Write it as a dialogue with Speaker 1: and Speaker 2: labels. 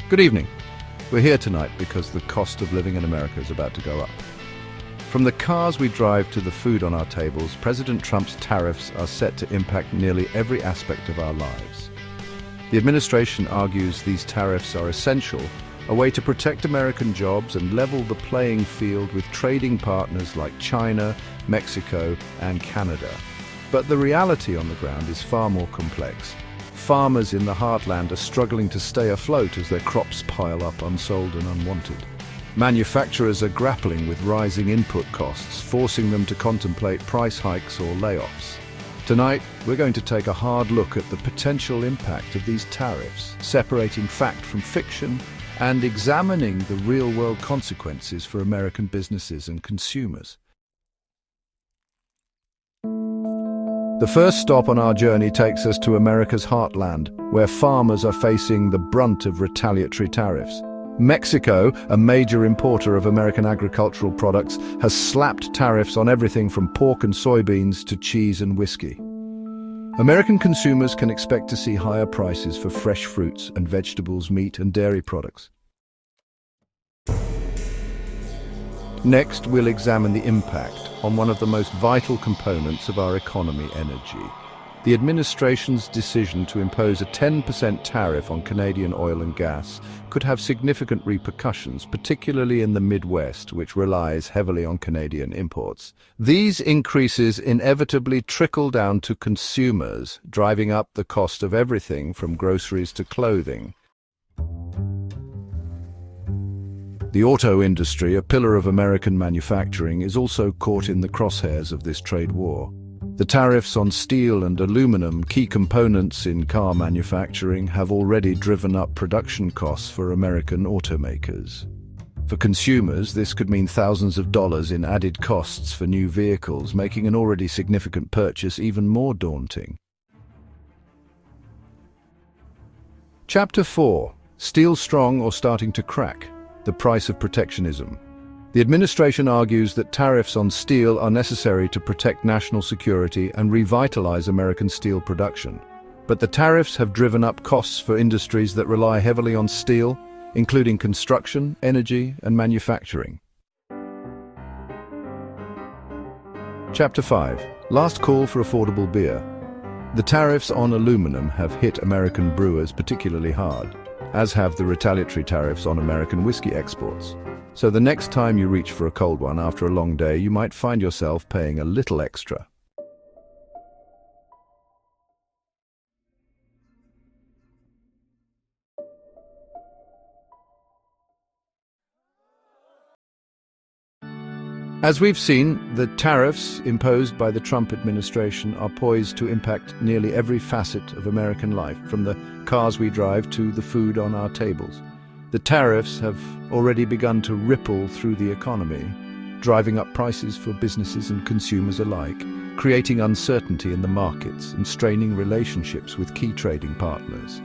Speaker 1: Good evening. We're here tonight because the cost of living in America is about to go up. From the cars we drive to the food on our tables, President Trump's tariffs are set to impact nearly every aspect of our lives. The administration argues these tariffs are essential, a way to protect American jobs and level the playing field with trading partners like China, Mexico, and Canada. But the reality on the ground is far more complex. Farmers in the heartland are struggling to stay afloat as their crops pile up unsold and unwanted. Manufacturers are grappling with rising input costs, forcing them to contemplate price hikes or layoffs. Tonight, we're going to take a hard look at the potential impact of these tariffs, separating fact from fiction, and examining the real-world consequences for American businesses and consumers. The first stop on our journey takes us to America's heartland, where farmers are facing the brunt of retaliatory tariffs. Mexico, a major importer of American agricultural products, has slapped tariffs on everything from pork and soybeans to cheese and whiskey. American consumers can expect to see higher prices for fresh fruits and vegetables, meat and dairy products. Next, we'll examine the impact on one of the most vital components of our economy, energy. The administration's decision to impose a 10% tariff on Canadian oil and gas could have significant repercussions, particularly in the Midwest, which relies heavily on Canadian imports. These increases inevitably trickle down to consumers, driving up the cost of everything from groceries to clothing. The auto industry, a pillar of American manufacturing, is also caught in the crosshairs of this trade war. The tariffs on steel and aluminum, key components in car manufacturing, have already driven up production costs for American automakers. For consumers, this could mean thousands of dollars in added costs for new vehicles, making an already significant purchase even more daunting. Chapter 4. Steel strong or starting to crack? The price of protectionism. The administration argues that tariffs on steel are necessary to protect national security and revitalize American steel production. But the tariffs have driven up costs for industries that rely heavily on steel, including construction, energy, and manufacturing. Chapter 5. Last call for affordable beer. The tariffs on aluminum have hit American brewers particularly hard, as have the retaliatory tariffs on American whiskey exports. So the next time you reach for a cold one after a long day, you might find yourself paying a little extra. As we've seen, the tariffs imposed by the Trump administration are poised to impact nearly every facet of American life, from the cars we drive to the food on our tables. The tariffs have already begun to ripple through the economy, driving up prices for businesses and consumers alike, creating uncertainty in the markets and straining relationships with key trading partners.